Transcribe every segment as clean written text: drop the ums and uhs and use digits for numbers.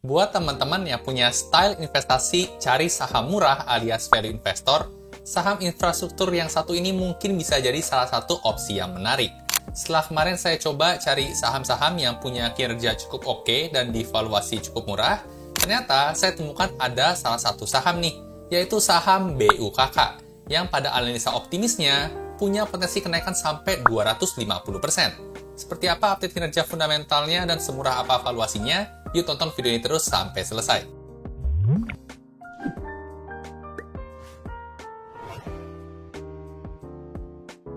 Buat teman-teman yang punya style investasi cari saham murah alias value investor, saham infrastruktur yang satu ini mungkin bisa jadi salah satu opsi yang menarik. Setelah kemarin saya coba cari saham-saham yang punya kinerja cukup oke dan divaluasi cukup murah, ternyata saya temukan ada salah satu saham nih, yaitu saham BUKK, yang pada analisa optimisnya punya potensi kenaikan sampai 250%. Seperti apa update kinerja fundamentalnya dan semurah apa valuasinya? Yuk tonton video ini terus sampai selesai.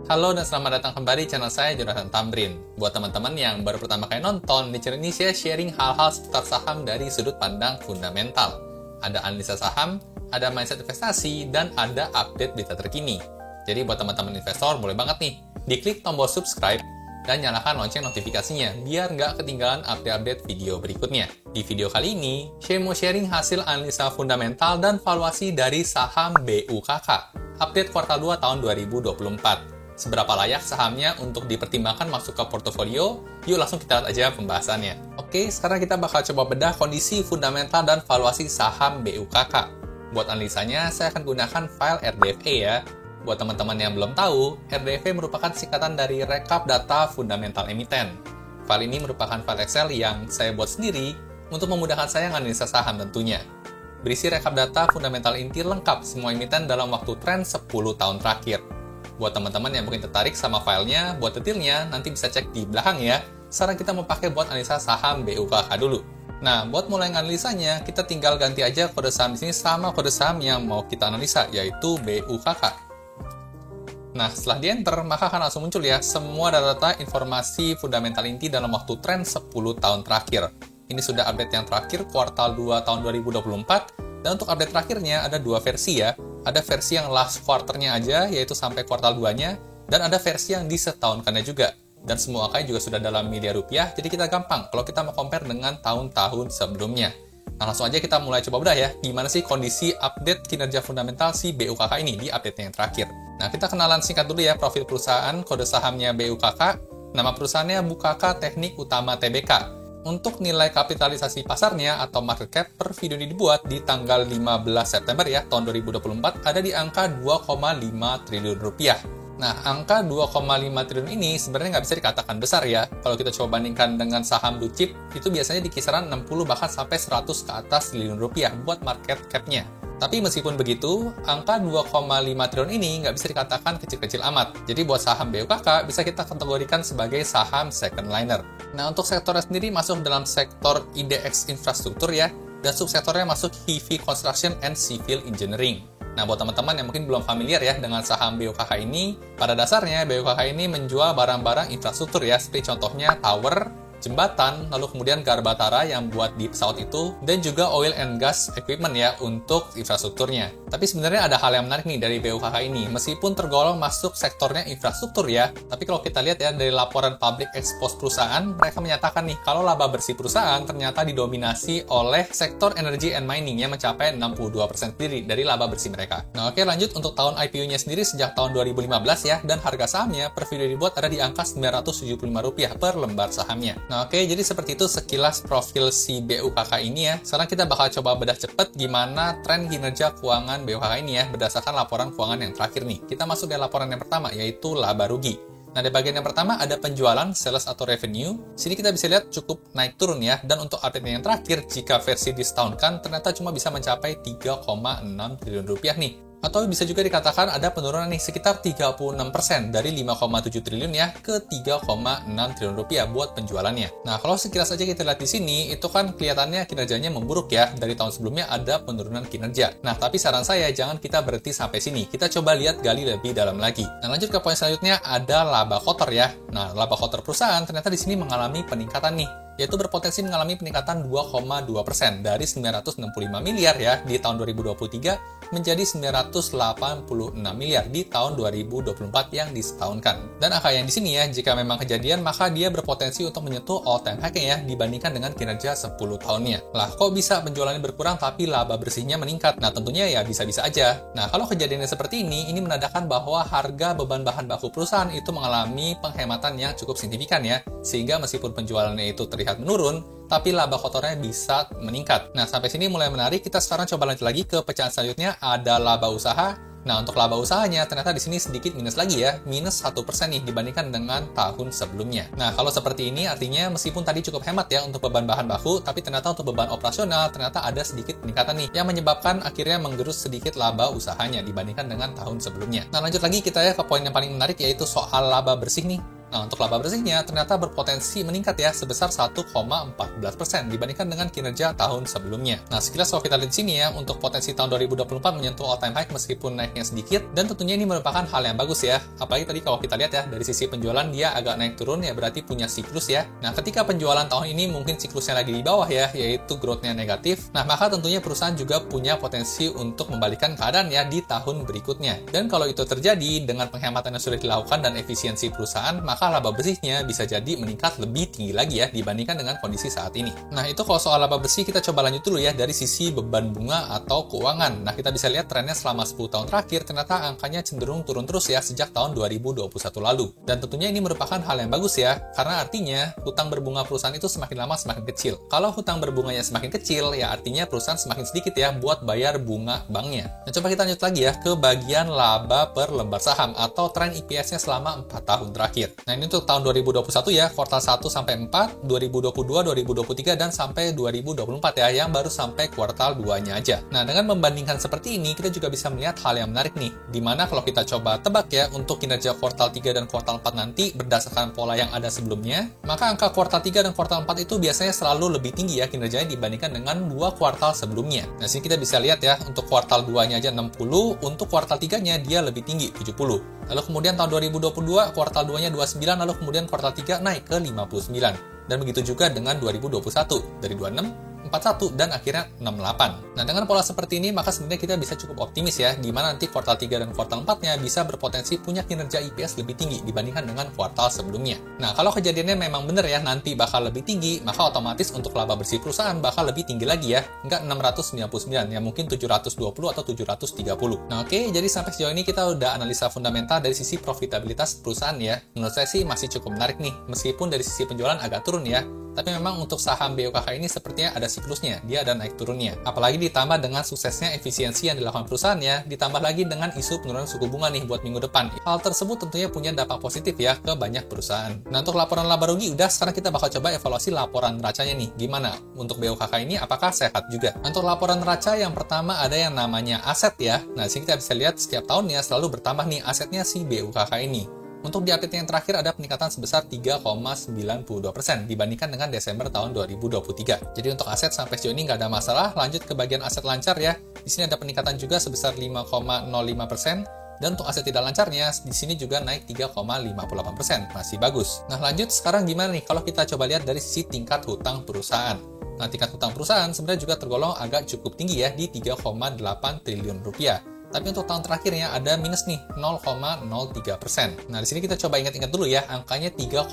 Halo dan selamat datang kembali di channel saya, Jonathan Tamrin. Buat teman-teman yang baru pertama kali nonton, di channel ini saya sharing hal-hal seputar saham dari sudut pandang fundamental. Ada analisa saham, ada mindset investasi, dan ada update berita terkini. Jadi buat teman-teman investor, boleh banget nih, diklik tombol subscribe dan nyalakan lonceng notifikasinya biar nggak ketinggalan update-update video berikutnya. Di video kali ini, saya mau sharing hasil analisa fundamental dan valuasi dari saham BUKK, update kuartal 2 tahun 2024. Seberapa layak sahamnya untuk dipertimbangkan masuk ke portofolio? Yuk langsung kita lihat aja pembahasannya. Oke, sekarang kita bakal coba bedah kondisi fundamental dan valuasi saham BUKK. Buat analisanya, saya akan gunakan file RDFA ya. Buat teman-teman yang belum tahu, RDFA merupakan singkatan dari Rekap Data Fundamental Emiten. File ini merupakan file Excel yang saya buat sendiri untuk memudahkan saya menganalisa saham tentunya. Berisi rekap data fundamental inti lengkap semua emiten dalam waktu tren 10 tahun terakhir. Buat teman-teman yang mungkin tertarik sama filenya, buat detailnya nanti bisa cek di belakang ya. Sekarang kita mau pakai buat analisa saham BUKK dulu. Nah, buat mulai analisanya, kita tinggal ganti aja kode saham di sini sama kode saham yang mau kita analisa, yaitu BUKK. Nah, setelah di-enter, maka akan langsung muncul ya semua data-data informasi fundamental inti dalam waktu tren 10 tahun terakhir. Ini sudah update yang terakhir, kuartal 2 tahun 2024, dan untuk update terakhirnya ada dua versi ya. Ada versi yang last quarter-nya aja, yaitu sampai kuartal 2-nya, dan ada versi yang disetahunkannya juga. Dan semua angkanya juga sudah dalam miliar rupiah, jadi kita gampang kalau kita mau compare dengan tahun-tahun sebelumnya. Nah, langsung aja kita mulai coba bedah ya, gimana sih kondisi update kinerja fundamental si BUKK ini di update yang terakhir. Nah, kita kenalan singkat dulu ya profil perusahaan, kode sahamnya BUKK, nama perusahaannya BUKK Teknik Utama Tbk. Untuk nilai kapitalisasi pasarnya atau market cap per video ini dibuat di tanggal 15 September ya, tahun 2024, ada di angka 2,5 triliun rupiah. Nah, angka 2,5 triliun ini sebenarnya nggak bisa dikatakan besar ya. Kalau kita coba bandingkan dengan saham blue chip, itu biasanya di kisaran 60 bahkan sampai 100 ke atas triliun rupiah buat market cap-nya. Tapi meskipun begitu, angka 2,5 triliun ini nggak bisa dikatakan kecil-kecil amat. Jadi buat saham BUKK bisa kita kategorikan sebagai saham second liner. Nah, untuk sektornya sendiri masuk dalam sektor IDX infrastruktur ya, dan subsektornya masuk heavy construction and civil engineering. Nah, buat teman-teman yang mungkin belum familiar ya dengan saham BUKK ini, pada dasarnya BUKK ini menjual barang-barang infrastruktur ya, seperti contohnya tower, jembatan, lalu kemudian garbatara yang buat di pesawat itu, dan juga oil and gas equipment ya untuk infrastrukturnya. Tapi sebenarnya ada hal yang menarik nih dari BUKK ini, meskipun tergolong masuk sektornya infrastruktur ya, tapi kalau kita lihat ya dari laporan public expose perusahaan, mereka menyatakan nih kalau laba bersih perusahaan ternyata didominasi oleh sektor energy and mining yang mencapai 62% sendiri dari laba bersih mereka. Nah, oke, lanjut untuk tahun IPO-nya sendiri sejak tahun 2015 ya, dan harga sahamnya per video dibuat ada di angka Rp975 per lembar sahamnya. Nah, oke, jadi seperti itu sekilas profil si BUKK ini ya. Sekarang kita bakal coba bedah cepet gimana tren kinerja keuangan BUKK ini ya, berdasarkan laporan keuangan yang terakhir nih. Kita masuk ke laporan yang pertama, yaitu laba rugi. Nah, di bagian yang pertama ada penjualan, sales atau revenue. Sini kita bisa lihat cukup naik turun ya, dan untuk update yang terakhir, jika versi disetahunkan, ternyata cuma bisa mencapai 3,6 triliun rupiah nih. Atau bisa juga dikatakan ada penurunan nih sekitar 36% dari 5,7 triliun ya ke 3,6 triliun rupiah buat penjualannya. Nah, kalau sekilas aja kita lihat di sini, itu kan kelihatannya kinerjanya memburuk ya. Dari tahun sebelumnya ada penurunan kinerja. Nah, tapi saran saya jangan kita berhenti sampai sini. Kita coba lihat gali lebih dalam lagi. Nah, lanjut ke poin selanjutnya ada laba kotor ya. Nah, laba kotor perusahaan ternyata di sini mengalami peningkatan nih, yaitu berpotensi mengalami peningkatan 2,2% dari 965 miliar ya di tahun 2023 menjadi 986 miliar di tahun 2024 yang disetahunkan. Dan angka yang di sini ya, jika memang kejadian, maka dia berpotensi untuk menyentuh all-time high ya dibandingkan dengan kinerja 10 tahunnya. Lah, kok bisa penjualannya berkurang tapi laba bersihnya meningkat? Nah, tentunya ya bisa-bisa aja. Nah, kalau kejadiannya seperti ini menandakan bahwa harga beban bahan baku perusahaan itu mengalami penghematan yang cukup signifikan ya. Sehingga meskipun penjualannya itu terlihat menurun, tapi laba kotornya bisa meningkat. Nah, sampai sini mulai menarik. Kita sekarang coba lanjut lagi ke pecahan selanjutnya, ada laba usaha. Nah, untuk laba usahanya, ternyata di sini sedikit minus lagi ya, minus 1% nih dibandingkan dengan tahun sebelumnya. Nah, kalau seperti ini artinya meskipun tadi cukup hemat ya untuk beban bahan baku, tapi ternyata untuk beban operasional ternyata ada sedikit peningkatan nih, yang menyebabkan akhirnya menggerus sedikit laba usahanya dibandingkan dengan tahun sebelumnya. Nah, lanjut lagi kita ya ke poin yang paling menarik, yaitu soal laba bersih nih. Nah, untuk laba bersihnya ternyata berpotensi meningkat ya sebesar 1,14% dibandingkan dengan kinerja tahun sebelumnya. Nah, sekilas kalau kita lihat di sini ya, untuk potensi tahun 2024 menyentuh all time high meskipun naiknya sedikit, dan tentunya ini merupakan hal yang bagus ya. Apalagi tadi kalau kita lihat ya, dari sisi penjualan dia agak naik turun ya, berarti punya siklus ya. Nah, ketika penjualan tahun ini mungkin siklusnya lagi di bawah ya, yaitu growth-nya negatif, nah maka tentunya perusahaan juga punya potensi untuk membalikan keadaan ya di tahun berikutnya. Dan kalau itu terjadi dengan penghematan yang sudah dilakukan dan efisiensi perusahaan, maka laba bersihnya bisa jadi meningkat lebih tinggi lagi ya dibandingkan dengan kondisi saat ini. Nah, itu kalau soal laba bersih kita coba lanjut dulu ya dari sisi beban bunga atau keuangan. Nah, kita bisa lihat trennya selama 10 tahun terakhir ternyata angkanya cenderung turun terus ya sejak tahun 2021 lalu. Dan tentunya ini merupakan hal yang bagus ya, karena artinya hutang berbunga perusahaan itu semakin lama semakin kecil. Kalau hutang berbunganya semakin kecil, ya artinya perusahaan semakin sedikit ya buat bayar bunga banknya. Nah, coba kita lanjut lagi ya ke bagian laba per lembar saham atau tren EPS-nya selama 4 tahun terakhir. Nah, ini untuk tahun 2021 ya, kuartal 1 sampai 4, 2022, 2023, dan sampai 2024 ya, yang baru sampai kuartal 2-nya aja. Nah, dengan membandingkan seperti ini, kita juga bisa melihat hal yang menarik nih, dimana kalau kita coba tebak ya, untuk kinerja kuartal 3 dan kuartal 4 nanti, berdasarkan pola yang ada sebelumnya, maka angka kuartal 3 dan kuartal 4 itu biasanya selalu lebih tinggi ya kinerjanya dibandingkan dengan 2 kuartal sebelumnya. Nah, sini kita bisa lihat ya, untuk kuartal 2-nya aja 60, untuk kuartal 3-nya dia lebih tinggi, 70. Lalu kemudian tahun 2022, kuartal 2-nya 29, lalu kemudian kuartal 3 naik ke 59. Dan begitu juga dengan 2021, dari 26, 41, dan akhirnya 68. Nah, dengan pola seperti ini, maka sebenarnya kita bisa cukup optimis ya, di mana nanti kuartal 3 dan kuartal 4-nya bisa berpotensi punya kinerja EPS lebih tinggi dibandingkan dengan kuartal sebelumnya. Nah, kalau kejadiannya memang benar ya, nanti bakal lebih tinggi, maka otomatis untuk laba bersih perusahaan bakal lebih tinggi lagi ya, nggak 699, ya mungkin 720 atau 730. Nah, oke, jadi sampai sejauh ini kita udah analisa fundamental dari sisi profitabilitas perusahaan ya. Menurut saya sih masih cukup menarik nih, meskipun dari sisi penjualan agak turun ya. Tapi memang untuk saham BOKK ini sepertinya ada siklusnya, dia ada naik turunnya. Apalagi ditambah dengan suksesnya efisiensi yang dilakukan perusahaannya, ditambah lagi dengan isu penurunan suku bunga nih buat minggu depan. Hal tersebut tentunya punya dampak positif ya ke banyak perusahaan. Nah, untuk laporan laba rugi udah, sekarang kita bakal coba evaluasi laporan neracanya nih. Gimana? Untuk BOKK ini apakah sehat juga? Untuk laporan neraca yang pertama ada yang namanya aset ya. Nah, sini kita bisa lihat setiap tahunnya selalu bertambah nih asetnya si BOKK ini. Untuk di update yang terakhir ada peningkatan sebesar 3,92% dibandingkan dengan Desember tahun 2023. Jadi untuk aset sampai sejauh ini nggak ada masalah. Lanjut ke bagian aset lancar ya. Di sini ada peningkatan juga sebesar 5,05%. Dan untuk aset tidak lancarnya, di sini juga naik 3,58%. Masih bagus. Nah, lanjut sekarang gimana nih kalau kita coba lihat dari sisi tingkat hutang perusahaan. Nah, tingkat hutang perusahaan sebenarnya juga tergolong agak cukup tinggi ya di 3,8 triliun rupiah. Tapi untuk tahun terakhirnya ada minus nih, 0,03%. Nah, di sini kita coba ingat-ingat dulu ya, angkanya 3,8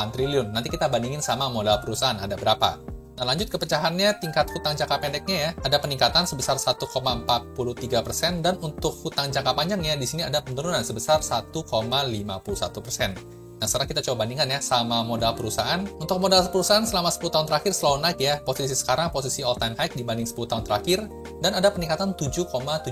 triliun. Nanti kita bandingin sama modal perusahaan, ada berapa. Nah, lanjut ke pecahannya, tingkat hutang jangka pendeknya ya, ada peningkatan sebesar 1,43%, dan untuk hutang jangka panjangnya, di sini ada penurunan sebesar 1,51%. Nah, sekarang kita coba bandingkan ya sama modal perusahaan. Untuk modal perusahaan selama 10 tahun terakhir selalu naik ya. Posisi sekarang posisi all time high dibanding 10 tahun terakhir. Dan ada peningkatan 7,79%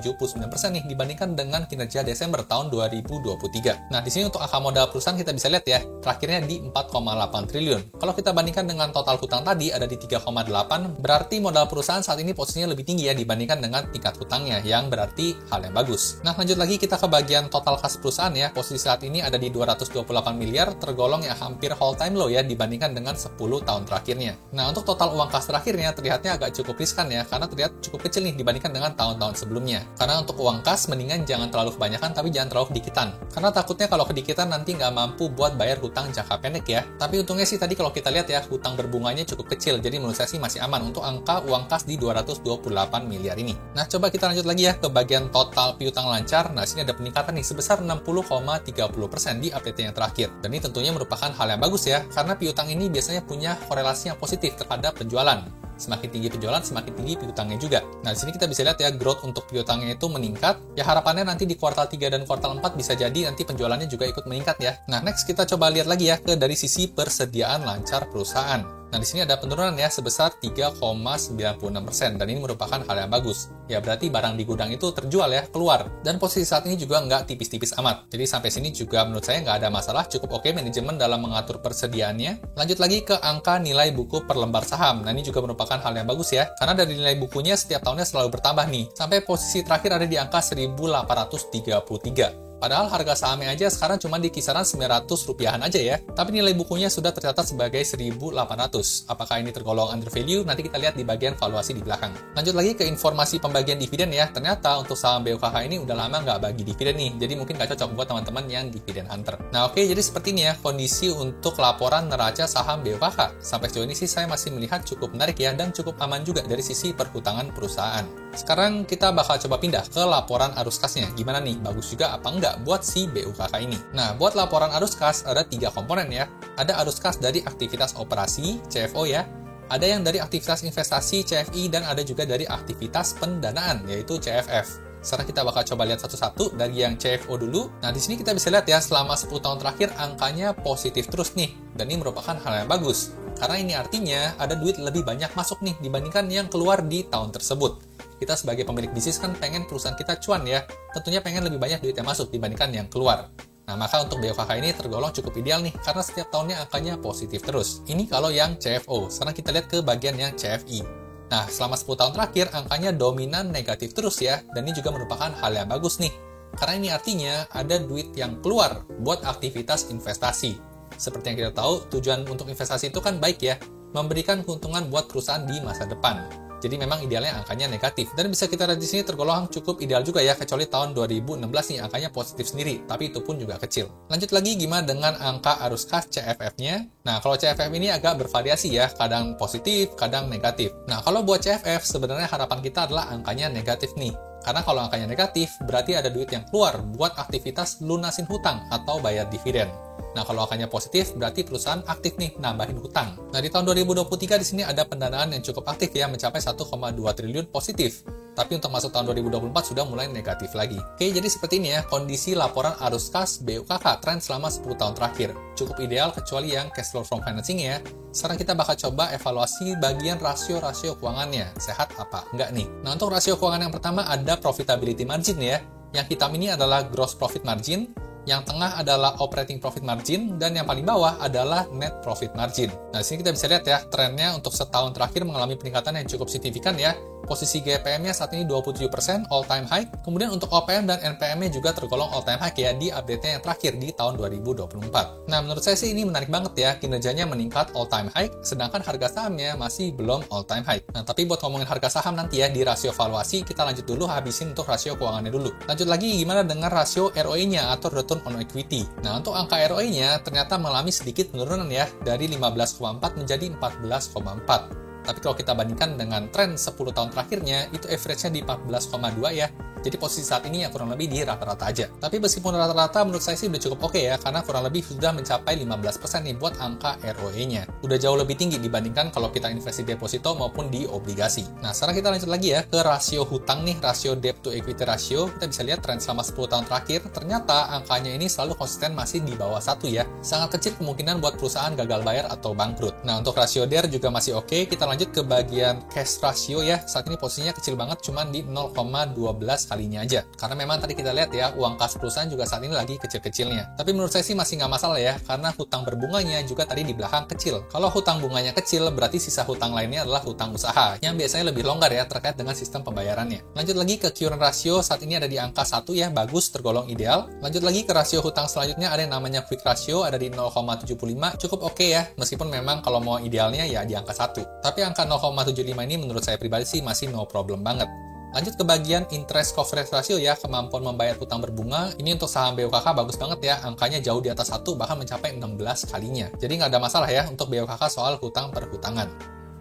nih dibandingkan dengan kinerja Desember tahun 2023. Nah, di sini untuk angka modal perusahaan kita bisa lihat ya, terakhirnya di 4,8 triliun. Kalau kita bandingkan dengan total hutang tadi ada di 3,8, berarti modal perusahaan saat ini posisinya lebih tinggi ya dibandingkan dengan tingkat hutangnya, yang berarti hal yang bagus. Nah, lanjut lagi kita ke bagian total kas perusahaan ya. Posisi saat ini ada di 228 miliar, tergolong ya hampir all time low ya dibandingkan dengan 10 tahun terakhirnya. Nah, untuk total uang kas terakhirnya terlihatnya agak cukup riskan ya, karena terlihat cukup kecil nih dibandingkan dengan tahun-tahun sebelumnya. Karena untuk uang kas mendingan jangan terlalu kebanyakan, tapi jangan terlalu kedikitan. Karena takutnya kalau kedikitan nanti nggak mampu buat bayar hutang jangka pendek ya. Tapi untungnya sih tadi kalau kita lihat ya, hutang berbunganya cukup kecil, jadi menurut saya sih masih aman untuk angka uang kas di 228 miliar ini. Nah, coba kita lanjut lagi ya ke bagian total piutang lancar. Nah, sini ada peningkatan nih sebesar 60,30% di update yang terakhir. Dan ini tentunya merupakan hal yang bagus ya, karena piutang ini biasanya punya korelasi yang positif terhadap penjualan. Semakin tinggi penjualan, semakin tinggi piutangnya juga. Nah, di sini kita bisa lihat ya, growth untuk piutangnya itu meningkat. Ya, harapannya nanti di kuartal 3 dan kuartal 4 bisa jadi nanti penjualannya juga ikut meningkat ya. Nah, next kita coba lihat lagi ya ke dari sisi persediaan lancar perusahaan. Nah, di sini ada penurunan ya sebesar 3,96% dan ini merupakan hal yang bagus. Ya, berarti barang di gudang itu terjual ya, keluar. Dan posisi saat ini juga nggak tipis-tipis amat. Jadi sampai sini juga menurut saya nggak ada masalah, cukup oke manajemen dalam mengatur persediaannya. Lanjut lagi ke angka nilai buku per lembar saham. Nah, ini juga merupakan hal yang bagus ya, karena dari nilai bukunya setiap tahunnya selalu bertambah nih. Sampai posisi terakhir ada di angka 1.833. Padahal harga sahamnya aja sekarang cuma di kisaran 900 rupiahan aja ya. Tapi nilai bukunya sudah tercatat sebagai 1.800. Apakah ini tergolong under value? Nanti kita lihat di bagian valuasi di belakang. Lanjut lagi ke informasi pembagian dividen ya. Ternyata untuk saham BOKK ini udah lama nggak bagi dividen nih. Jadi mungkin nggak cocok buat teman-teman yang dividen hunter. Nah oke, jadi seperti ini ya kondisi untuk laporan neraca saham BOKK. Sampai sejauh ini sih saya masih melihat cukup menarik ya dan cukup aman juga dari sisi perhutangan perusahaan. Sekarang kita bakal coba pindah ke laporan arus kasnya. Gimana nih? Bagus juga apa enggak buat si BOKK ini? Nah, buat laporan arus kas ada 3 komponen ya. Ada arus kas dari aktivitas operasi, CFO ya. Ada yang dari aktivitas investasi, CFI, dan ada juga dari aktivitas pendanaan, yaitu CFF. Sekarang kita bakal coba lihat satu-satu dari yang CFO dulu. Nah, di sini kita bisa lihat ya, selama 10 tahun terakhir angkanya positif terus nih. Dan ini merupakan hal yang bagus. Karena ini artinya ada duit lebih banyak masuk nih dibandingkan yang keluar di tahun tersebut. Kita sebagai pemilik bisnis kan pengen perusahaan kita cuan ya. Tentunya pengen lebih banyak duit yang masuk dibandingkan yang keluar. Nah, maka untuk BOKK ini tergolong cukup ideal nih, karena setiap tahunnya angkanya positif terus. Ini kalau yang CFO. Sekarang kita lihat ke bagian yang CFI. Nah, selama 10 tahun terakhir, angkanya dominan negatif terus ya, dan ini juga merupakan hal yang bagus nih. Karena ini artinya ada duit yang keluar buat aktivitas investasi. Seperti yang kita tahu, tujuan untuk investasi itu kan baik ya, memberikan keuntungan buat perusahaan di masa depan. Jadi memang idealnya angkanya negatif. Dan bisa kita lihat di sini tergolong cukup ideal juga ya, kecuali tahun 2016 nih angkanya positif sendiri, tapi itu pun juga kecil. Lanjut lagi gimana dengan angka arus kas CFF-nya? Nah, kalau CFF ini agak bervariasi ya, kadang positif, kadang negatif. Nah, kalau buat CFF sebenarnya harapan kita adalah angkanya negatif nih. Karena kalau angkanya negatif, berarti ada duit yang keluar buat aktivitas lunasin hutang atau bayar dividen. Nah, kalau angkanya positif, berarti perusahaan aktif nih, nambahin hutang. Nah, di tahun 2023 di sini ada pendanaan yang cukup aktif ya, mencapai 1,2 triliun positif. Tapi untuk masuk tahun 2024 sudah mulai negatif lagi. Oke, jadi seperti ini ya, kondisi laporan arus kas BOKK tren selama 10 tahun terakhir. Cukup ideal, kecuali yang cash flow from financing ya. Sekarang kita bakal coba evaluasi bagian rasio-rasio keuangannya. Sehat apa? Enggak nih. Nah, untuk rasio keuangan yang pertama ada profitability margin ya. Yang hitam ini adalah gross profit margin, yang tengah adalah operating profit margin, dan yang paling bawah adalah net profit margin. Nah, di sini kita bisa lihat ya, trennya untuk setahun terakhir mengalami peningkatan yang cukup signifikan ya. Posisi GPM-nya saat ini 27%, all time high. Kemudian untuk OPM dan NPM-nya juga tergolong all time high ya, di update-nya yang terakhir di tahun 2024. Nah, menurut saya sih ini menarik banget ya, kinerjanya meningkat all time high, sedangkan harga sahamnya masih belum all time high. Nah, tapi buat ngomongin harga saham nanti ya, di rasio valuasi, kita lanjut dulu habisin untuk rasio keuangannya dulu. Lanjut lagi gimana dengan rasio ROE-nya atau return on equity. Nah, untuk angka ROE-nya ternyata mengalami sedikit penurunan ya, dari 15,4 menjadi 14,4. Tapi kalau kita bandingkan dengan tren 10 tahun terakhirnya, itu average-nya di 14,2 ya. Jadi posisi saat ini ya kurang lebih di rata-rata aja. Tapi meskipun rata-rata menurut saya sih udah cukup oke ya, karena kurang lebih sudah mencapai 15% nih buat angka ROE-nya. Udah jauh lebih tinggi dibandingkan kalau kita investasi deposito maupun di obligasi. Nah, sekarang kita lanjut lagi ya ke rasio hutang nih, rasio debt to equity ratio. Kita bisa lihat tren selama 10 tahun terakhir, ternyata angkanya ini selalu konsisten masih di bawah 1 ya. Sangat kecil kemungkinan buat perusahaan gagal bayar atau bangkrut. Nah, untuk rasio DER juga masih oke. Kita lanjut ke bagian cash ratio ya. Saat ini posisinya kecil banget, cuman di 0,12 kalinya aja. Karena memang tadi kita lihat ya, uang kas perusahaan juga saat ini lagi kecil-kecilnya. Tapi menurut saya sih masih nggak masalah ya, karena hutang berbunganya juga tadi di belakang kecil. Kalau hutang bunganya kecil, berarti sisa hutang lainnya adalah hutang usaha, yang biasanya lebih longgar ya terkait dengan sistem pembayarannya. Lanjut lagi ke current ratio, saat ini ada di angka 1 ya, bagus, tergolong ideal. Lanjut lagi ke rasio hutang selanjutnya, ada yang namanya quick ratio, ada di 0,75, cukup oke ya, meskipun memang kalau mau idealnya ya di angka 1. Tapi angka 0,75 ini menurut saya pribadi sih masih no problem banget. Lanjut ke bagian interest coverage ratio ya, kemampuan membayar hutang berbunga. Ini untuk saham BOKK bagus banget ya, angkanya jauh di atas 1, bahkan mencapai 16 kalinya. Jadi nggak ada masalah ya untuk BOKK soal hutang perhutangan.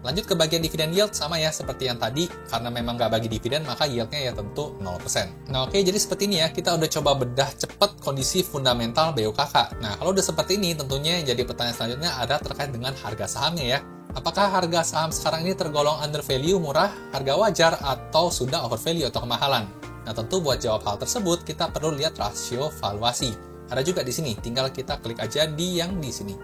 Lanjut ke bagian dividen yield, sama ya seperti yang tadi, karena memang nggak bagi dividen, maka yieldnya ya tentu 0%. Nah oke, jadi seperti ini ya, kita udah coba bedah cepet kondisi fundamental BOKK. Nah kalau udah seperti ini, tentunya jadi pertanyaan selanjutnya ada terkait dengan harga sahamnya ya. Apakah harga saham sekarang ini tergolong under value, murah, harga wajar, atau sudah over value atau kemahalan? Nah, tentu buat jawab hal tersebut, kita perlu lihat rasio valuasi. Ada juga di sini, tinggal kita klik aja di yang di sini.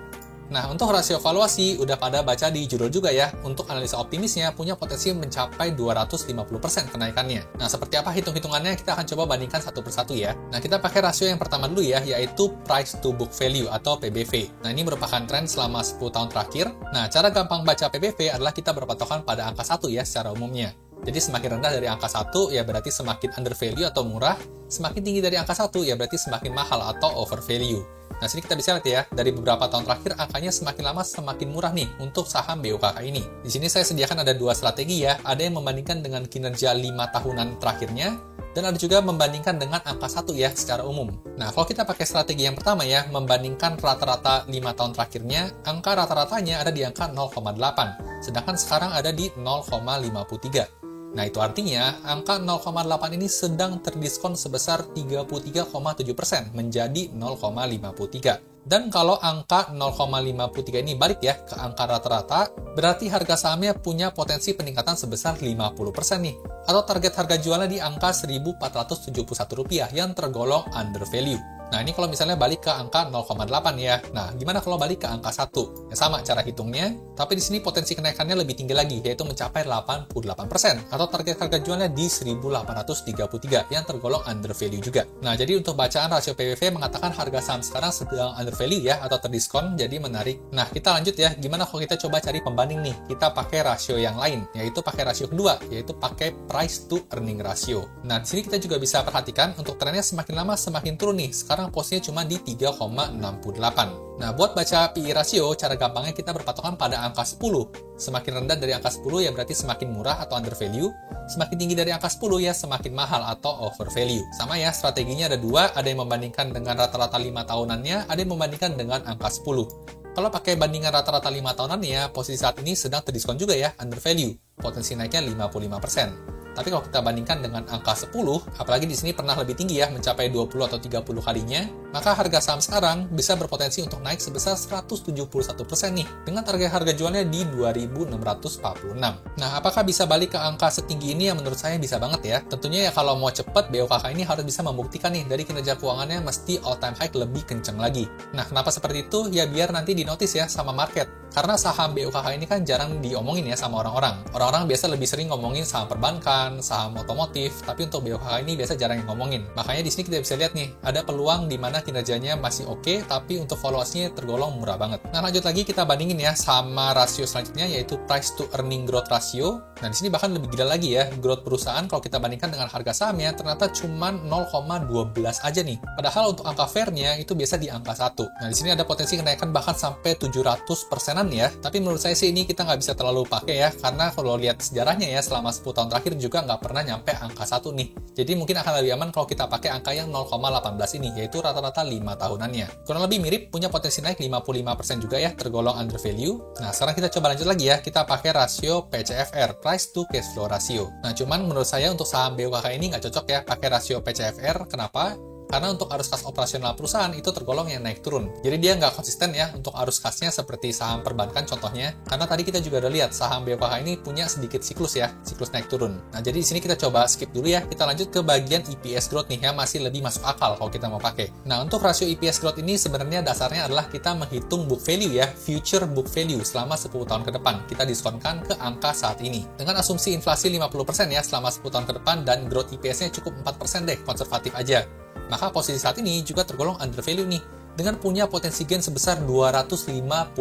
Nah, untuk rasio valuasi, udah pada baca di judul juga ya, untuk analisa optimisnya punya potensi mencapai 250% kenaikannya. Nah, seperti apa hitung-hitungannya, kita akan coba bandingkan satu persatu ya. Nah, kita pakai rasio yang pertama dulu ya, yaitu Price to Book Value atau PBV. Nah, ini merupakan tren selama 10 tahun terakhir. Nah, cara gampang baca PBV adalah kita berpatokan pada angka 1 ya, secara umumnya. Jadi semakin rendah dari angka 1 ya berarti semakin undervalue atau murah, semakin tinggi dari angka 1 ya berarti semakin mahal atau overvalue. Nah, sini kita bisa lihat ya, dari beberapa tahun terakhir angkanya semakin lama semakin murah nih untuk saham BOKK ini. Di sini saya sediakan ada dua strategi ya, ada yang membandingkan dengan kinerja 5 tahunan terakhirnya, dan ada juga membandingkan dengan angka 1 ya secara umum. Nah, kalau kita pakai strategi yang pertama ya, membandingkan rata-rata 5 tahun terakhirnya, angka rata-ratanya ada di angka 0,8, sedangkan sekarang ada di 0,53. Nah, itu artinya angka 0,8 ini sedang terdiskon sebesar 33,7% menjadi 0,53. Dan kalau angka 0,53 ini balik ya ke angka rata-rata, berarti harga sahamnya punya potensi peningkatan sebesar 50% nih. Atau target harga jualnya di angka Rp1.471 yang tergolong undervalue. Nah, ini kalau misalnya balik ke angka 0,8 ya. Nah, gimana kalau balik ke angka 1? Ya sama cara hitungnya, tapi di sini potensi kenaikannya lebih tinggi lagi, yaitu mencapai 88%, atau target harga jualnya di 1.833 yang tergolong undervalue juga. Nah, jadi untuk bacaan rasio PBV mengatakan harga saham sekarang sedang undervalue ya, atau terdiskon, jadi menarik. Nah, kita lanjut ya, gimana kalau kita coba cari pembanding nih? Kita pakai rasio yang lain, yaitu pakai rasio kedua, yaitu pakai price to earning ratio. Nah, di sini kita juga bisa perhatikan untuk trennya semakin lama semakin turun nih. Sekarang posisinya cuma di 3,68. Nah, buat baca PE ratio, cara gampangnya kita berpatokan pada angka 10. Semakin rendah dari angka 10 ya berarti semakin murah atau undervalue. Semakin tinggi dari angka 10 ya semakin mahal atau overvalue. Sama ya, strateginya ada dua, ada yang membandingkan dengan rata-rata 5 tahunannya, ada yang membandingkan dengan angka 10. Kalau pakai bandingan rata-rata 5 tahunannya, posisi saat ini sedang terdiskon juga ya, undervalue. Potensi naiknya 55%. Tapi kalau kita bandingkan dengan angka 10, apalagi di sini pernah lebih tinggi ya, mencapai 20 atau 30 kalinya, maka harga saham sekarang bisa berpotensi untuk naik sebesar 171% nih, dengan target harga jualnya di 2.646. Nah, apakah bisa balik ke angka setinggi ini? Yang menurut saya bisa banget ya. Tentunya ya kalau mau cepet, BOKK ini harus bisa membuktikan nih, dari kinerja keuangannya mesti all time high lebih kenceng lagi. Nah, kenapa seperti itu? Ya biar nanti dinotis ya sama market. Karena saham BOKK ini kan jarang diomongin ya sama orang-orang. Orang-orang biasa lebih sering ngomongin saham perbankan, saham otomotif, tapi untuk BOKK ini biasa jarang yang ngomongin. Makanya di sini kita bisa lihat nih, ada peluang di mana kinerjanya masih oke, tapi untuk valuasinya tergolong murah banget. Nah, lanjut lagi kita bandingin ya sama rasio selanjutnya, yaitu price to earning growth ratio. Nah, di sini bahkan lebih gila lagi ya, growth perusahaan kalau kita bandingkan dengan harga sahamnya, ternyata cuma 0,12 aja nih. Padahal untuk angka fairnya itu biasa di angka 1. Nah, di sini ada potensi kenaikan bahkan sampai 700%-an ya. Tapi menurut saya sih ini kita nggak bisa terlalu pakai ya, karena kalau lihat sejarahnya ya, selama 10 tahun terakhir juga nggak pernah nyampe angka 1 nih. Jadi mungkin akan lebih aman kalau kita pakai angka yang 0,18 ini, yaitu rata-rata 5 tahunannya. Kurang lebih mirip, punya potensi naik 55% juga ya, tergolong undervalue. Nah, sekarang kita coba lanjut lagi ya, kita pakai rasio PCFR, price to cash flow ratio. Nah, cuman menurut saya untuk saham BOKK ini nggak cocok ya pakai rasio PCFR. Kenapa? Karena untuk arus kas operasional perusahaan itu tergolong yang naik turun. Jadi dia nggak konsisten ya untuk arus kasnya seperti saham perbankan contohnya. Karena tadi kita juga udah lihat saham BOKK ini punya sedikit siklus ya, siklus naik turun. Nah, jadi di sini kita coba skip dulu ya. Kita lanjut ke bagian EPS growth nih ya, masih lebih masuk akal kalau kita mau pakai. Nah, untuk rasio EPS growth ini sebenarnya dasarnya adalah kita menghitung book value ya, future book value selama 10 tahun ke depan. Kita diskonkan ke angka saat ini. Dengan asumsi inflasi 50% ya selama 10 tahun ke depan dan growth EPS-nya cukup 4% deh, konservatif aja. Maka posisi saat ini juga tergolong undervalue nih, dengan punya potensi gain sebesar 257%,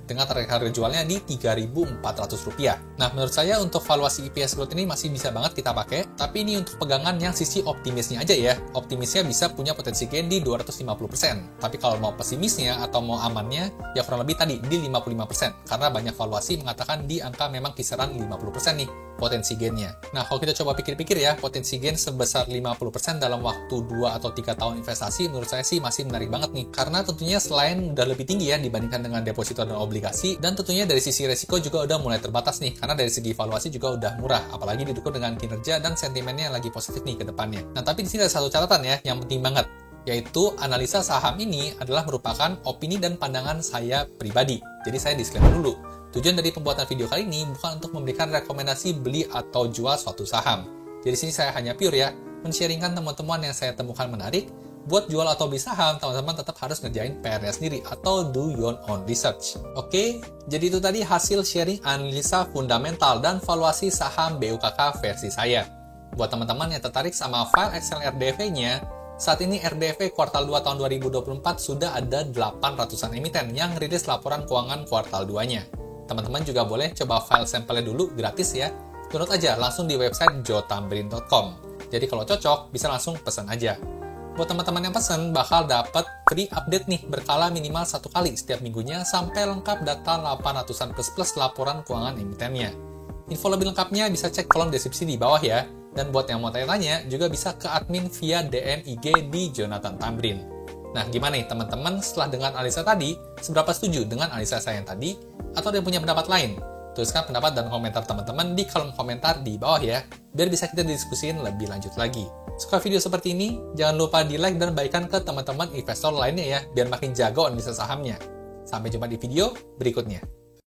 dengan target harga jualnya di Rp3.400. Nah, menurut saya untuk valuasi EPS growth ini masih bisa banget kita pakai, tapi ini untuk pegangan yang sisi optimisnya aja ya. Optimisnya bisa punya potensi gain di 250%, tapi kalau mau pesimisnya atau mau amannya, ya kurang lebih tadi di 55%, karena banyak valuasi mengatakan di angka memang kisaran 50% nih potensi gainnya. Nah, kalau kita coba pikir-pikir ya, potensi gain sebesar 50% dalam waktu 2 atau 3 tahun investasi, menurut saya sih masih menarik banget nih, karena tentunya selain udah lebih tinggi ya dibandingkan dengan deposito dan obligasi, dan tentunya dari sisi resiko juga udah mulai terbatas nih, karena dari segi valuasi juga udah murah, apalagi didukung dengan kinerja dan sentimennya yang lagi positif nih ke depannya. Nah, tapi di sini ada satu catatan ya, yang penting banget, yaitu analisa saham ini adalah merupakan opini dan pandangan saya pribadi. Jadi saya disclaimer dulu. Tujuan dari pembuatan video kali ini bukan untuk memberikan rekomendasi beli atau jual suatu saham. Jadi sini saya hanya pure ya, men-sharingkan temuan-temuan yang saya temukan menarik, buat jual atau beli saham, teman-teman tetap harus ngerjain PR-nya sendiri atau do your own research. Oke, jadi itu tadi hasil sharing analisa fundamental dan valuasi saham BUKK versi saya. Buat teman-teman yang tertarik sama file Excel RDV-nya, saat ini RDV kuartal 2 tahun 2024 sudah ada 800-an emiten yang rilis laporan keuangan kuartal 2-nya. Teman-teman juga boleh coba file sampelnya dulu gratis ya. Download aja langsung di website joetambrin.com. Jadi kalau cocok, bisa langsung pesan aja. Buat teman-teman yang pesan, bakal dapat free update nih berkala minimal 1 kali setiap minggunya sampai lengkap data 800-an plus laporan keuangan emitennya. Info lebih lengkapnya bisa cek kolom deskripsi di bawah ya. Dan buat yang mau tanya-tanya, juga bisa ke admin via DM IG di Jonathan Tamrin. Nah, gimana nih teman-teman setelah dengan analisa tadi, seberapa setuju dengan analisa saya yang tadi? Atau ada yang punya pendapat lain? Tuliskan pendapat dan komentar teman-teman di kolom komentar di bawah ya, biar bisa kita diskusiin lebih lanjut lagi. Suka video seperti ini? Jangan lupa di-like dan bagikan ke teman-teman investor lainnya ya, biar makin jago analisa sahamnya. Sampai jumpa di video berikutnya.